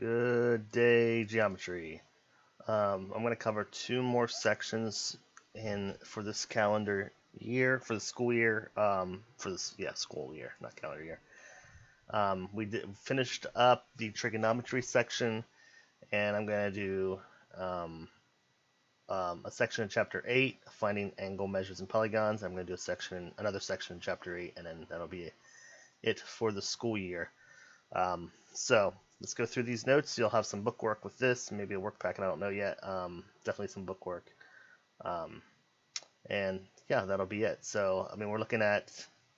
Good day, geometry. I'm going to cover two more sections for this calendar year, for the school year, school year, not calendar year. Finished up the trigonometry section, and I'm going to do a section in chapter 8, finding angle measures and polygons. I'm going to do another section in chapter 8, and then that'll be it for the school year. So let's go through these notes. You'll have some book work with this, maybe a work packet, I don't know yet. Definitely some book work. And yeah, that'll be it. So, I mean, we're looking at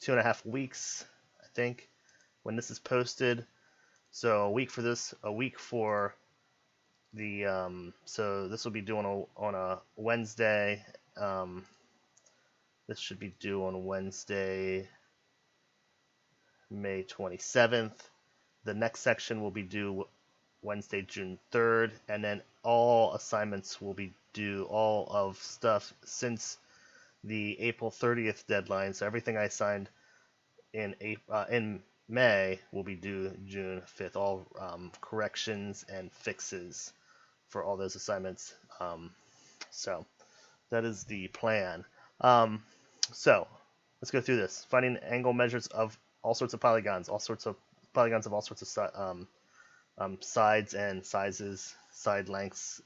2.5 weeks, I think, when this is posted. So a week for this, a week for the, so this will be due on a Wednesday. This should be due on Wednesday, May 27th. The next section will be due Wednesday, June 3rd, and then all assignments will be due, all of stuff since the April 30th deadline. So everything I signed in May will be due June 5th. All corrections and fixes for all those assignments. So that is the plan. So let's go through this. Finding angle measures of all sorts of polygons, of all sorts of sides and sizes, side lengths,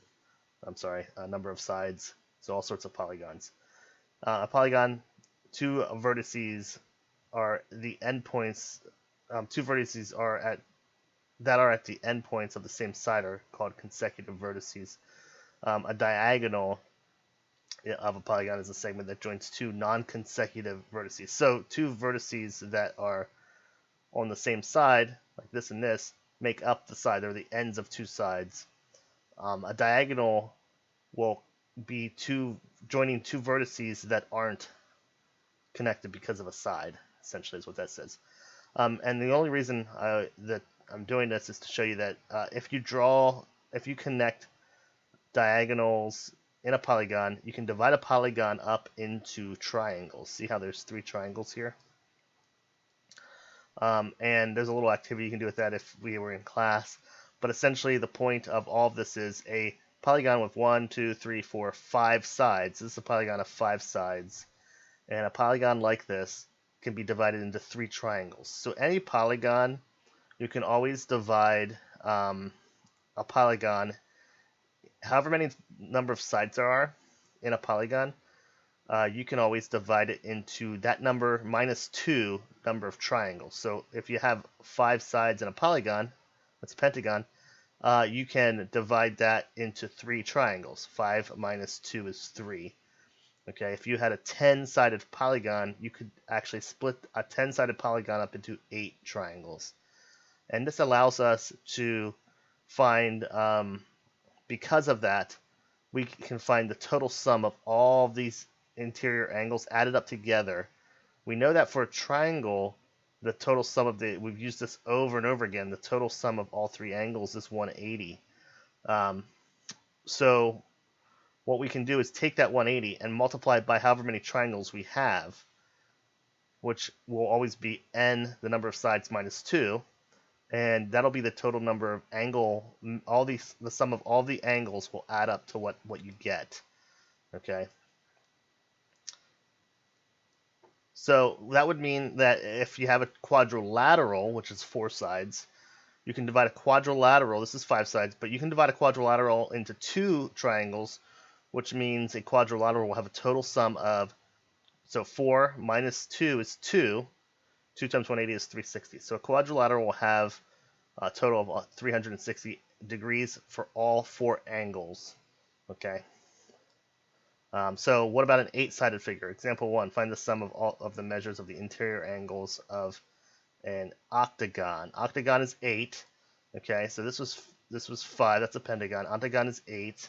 number of sides, so all sorts of polygons. A polygon, two vertices are the endpoints, two vertices that are at the endpoints of the same side are called consecutive vertices. A diagonal of a polygon is a segment that joins two non-consecutive vertices. So two vertices that are on the same side, like this and this, make up the side. They're the ends of two sides. A diagonal will be joining two vertices that aren't connected because of a side, essentially is what that says. And the only reason that I'm doing this is to show you that if you connect diagonals in a polygon, you can divide a polygon up into triangles. See how there's 3 triangles here? And there's a little activity you can do with that if we were in class. But essentially the point of all of this is a polygon with 1, 2, 3, 4, 5 sides. This is a polygon of 5 sides. And a polygon like this can be divided into 3 triangles. So any polygon, you can always divide a polygon, however many number of sides there are in a polygon, you can always divide it into that number minus 2 number of triangles. So if you have 5 sides in a polygon, that's a pentagon, you can divide that into 3 triangles. 5 minus 2 is 3. Okay, if you had a 10-sided polygon, you could actually split a 10-sided polygon up into 8 triangles. And this allows us to find, because of that, we can find the total sum of all these interior angles added up together. We know that for a triangle, the total sum of we've used this over and over again, the total sum of all 3 angles is 180. So what we can do is take that 180 and multiply it by however many triangles we have, which will always be n, the number of sides, minus 2, and that'll be the total number of the sum of all the angles will add up to what you get. Okay. So that would mean that if you have a quadrilateral, which is 4 sides, you can divide a quadrilateral, this is 5 sides, but you can divide a quadrilateral into 2 triangles, which means a quadrilateral will have a total sum of, so 4 minus 2 is 2, 2 times 180 is 360. So a quadrilateral will have a total of 360 degrees for all 4 angles. Okay. So what about an 8-sided figure? Example 1, find the sum of all of the measures of the interior angles of an octagon. Octagon is 8. Okay, so this was 5. That's a pentagon. Octagon is 8.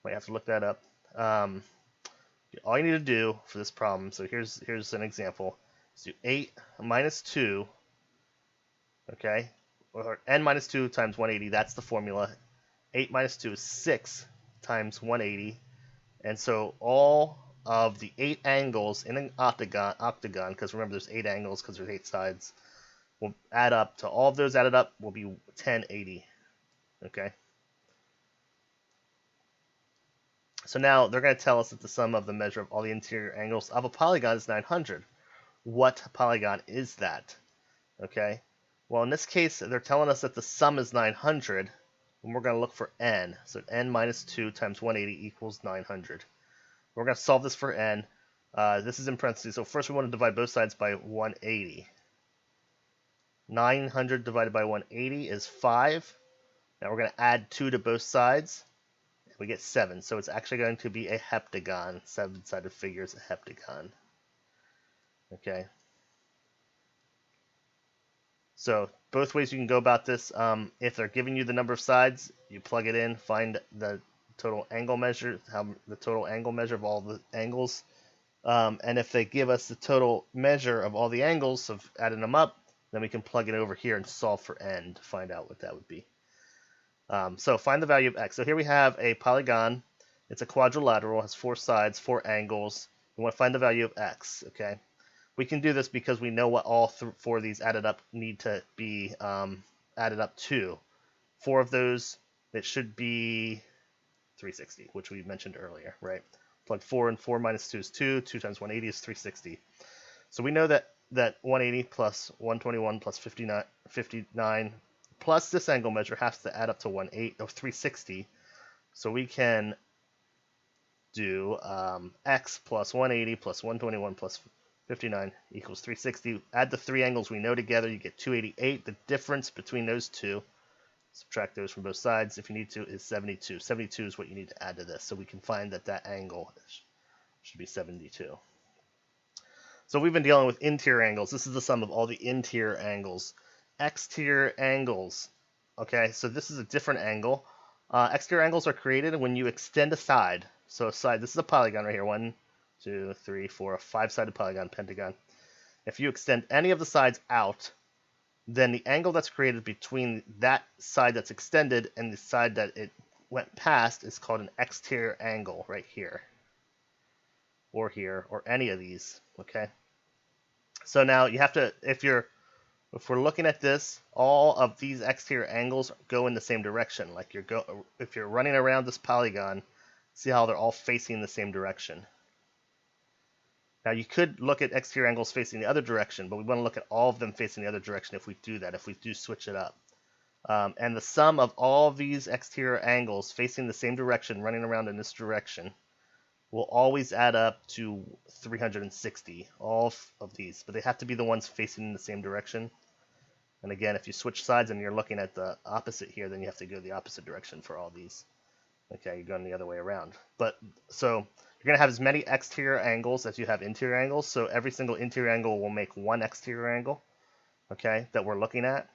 Might have to look that up. All you need to do for this problem, so here's an example. So 8 minus 2, okay, or n minus 2 times 180, that's the formula. 8 minus 2 is 6 times 180. And so all of the 8 angles in an octagon, because remember there's 8 angles because there's 8 sides, will add up to all of those added up will be 1080. Okay. So now they're going to tell us that the sum of the measure of all the interior angles of a polygon is 900. What polygon is that? Okay. Well, in this case, they're telling us that the sum is 900, and we're going to look for n. So n minus 2 times 180 equals 900. We're going to solve this for n. This is in parentheses, so first we want to divide both sides by 180. 900 divided by 180 is 5. Now we're going to add 2 to both sides. We get 7, so it's actually going to be a heptagon. 7-sided figure is a heptagon. Okay. So both ways you can go about this. If they're giving you the number of sides, you plug it in, find the total angle measure, the total angle measure of all the angles. And if they give us the total measure of all the angles of adding them up, then we can plug it over here and solve for n to find out what that would be. So find the value of x. So here we have a polygon. It's a quadrilateral, has 4 sides, 4 angles. We want to find the value of x. Okay, we can do this because we know what all 4 of these added up need to be added up to. 4 of those, it should be 360, which we mentioned earlier, right? Plug 4 and 4 minus 2 is 2. 2 times 180 is 360. So we know that 180 plus 121 plus 59 plus this angle measure has to add up to 360. So we can do x plus 180 plus 121 plus 59 equals 360. Add the 3 angles we know together, you get 288. The difference between those two, subtract those from both sides if you need to, is 72. 72 is what you need to add to this. So we can find that angle should be 72. So we've been dealing with interior angles. This is the sum of all the interior angles. Exterior angles. Okay, so this is a different angle. Exterior angles are created when you extend a side. So a side, this is a polygon right here. 1, 2, 3, 4, a 5-sided polygon, pentagon. If you extend any of the sides out, then the angle that's created between that side that's extended and the side that it went past is called an exterior angle right here. Or here, or any of these. Okay. So now you have to, if we're looking at this, all of these exterior angles go in the same direction. Like if you're running around this polygon, see how they're all facing the same direction. Now you could look at exterior angles facing the other direction, but we want to look at all of them facing the other direction if we do that, if we do switch it up. And the sum of all of these exterior angles facing the same direction, running around in this direction, will always add up to 360, all of these. But they have to be the ones facing in the same direction. And again, if you switch sides and you're looking at the opposite here, then you have to go the opposite direction for all these. Okay, you're going the other way around. But so you're going to have as many exterior angles as you have interior angles. So every single interior angle will make one exterior angle, okay, that we're looking at.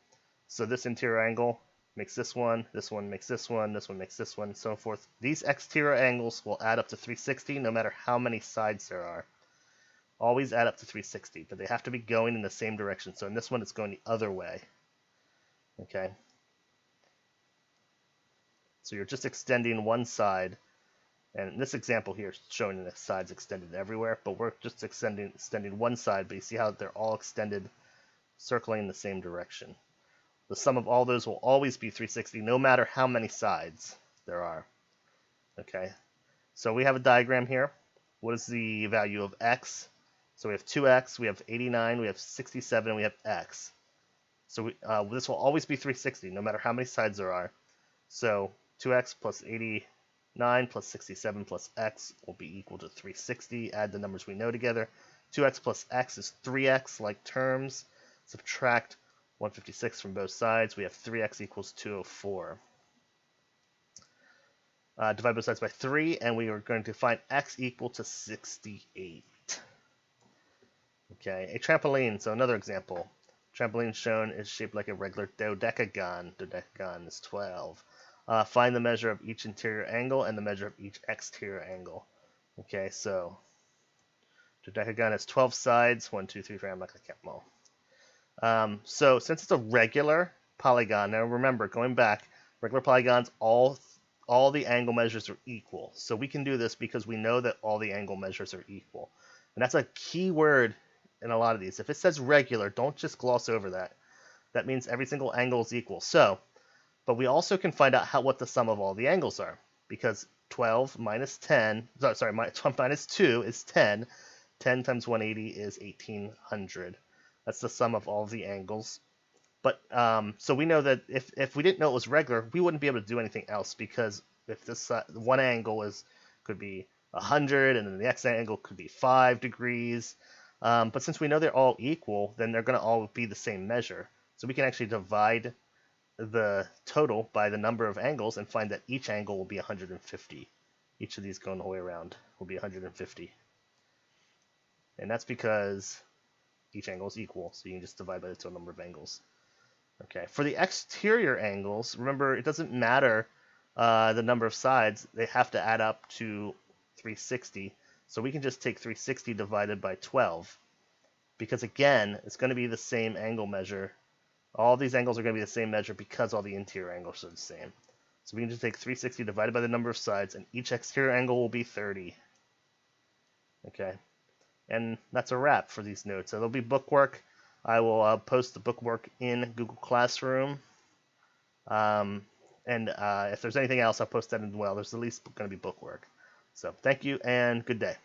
So this interior angle makes this one makes this one makes this one, and so forth. These exterior angles will add up to 360 no matter how many sides there are. Always add up to 360, but they have to be going in the same direction. So in this one, it's going the other way. Okay. So you're just extending one side, and in this example here, it's showing the sides extended everywhere, but we're just extending one side, but you see how they're all extended, circling the same direction. The sum of all those will always be 360, no matter how many sides there are. Okay. So we have a diagram here. What is the value of x? So we have 2x, we have 89, we have 67, and we have x. So this will always be 360, no matter how many sides there are. So 2x plus 89 plus 67 plus x will be equal to 360. Add the numbers we know together. 2x plus x is 3x, like terms. Subtract 156 from both sides. We have 3x equals 204. Divide both sides by 3, and we are going to find x equal to 68. Okay, a trampoline. So another example. Trampoline shown is shaped like a regular dodecagon. Dodecagon is 12. Find the measure of each interior angle and the measure of each exterior angle. Okay, so dodecagon has 12 sides. 1, 2, 3, 4. I'm not going to count them all. So since it's a regular polygon, now remember, going back, regular polygons, all the angle measures are equal. So we can do this because we know that all the angle measures are equal. And that's a key word in a lot of these. If it says regular, don't just gloss over that. That means every single angle is equal. So, but we also can find out what the sum of all the angles are, because 12 minus 10, sorry, 12 minus 2 is 10. 10 times 180 is 1800. That's the sum of all the angles. But so we know that if we didn't know it was regular, we wouldn't be able to do anything else, because if this one angle could be 100, and then the next angle could be 5 degrees. But since we know they're all equal, then they're going to all be the same measure. So we can actually divide the total by the number of angles and find that each angle will be 150. Each of these going all the way around will be 150. And that's because each angle is equal, so you can just divide by the total number of angles. Okay, for the exterior angles, remember it doesn't matter the number of sides, they have to add up to 360. So we can just take 360 divided by 12, because again, it's going to be the same angle measure. All these angles are going to be the same measure because all the interior angles are the same. So we can just take 360 divided by the number of sides, and each exterior angle will be 30. Okay, and that's a wrap for these notes. So there'll be bookwork. I will post the bookwork in Google Classroom. And if there's anything else, I'll post that as well. There's at least going to be bookwork. So thank you and good day.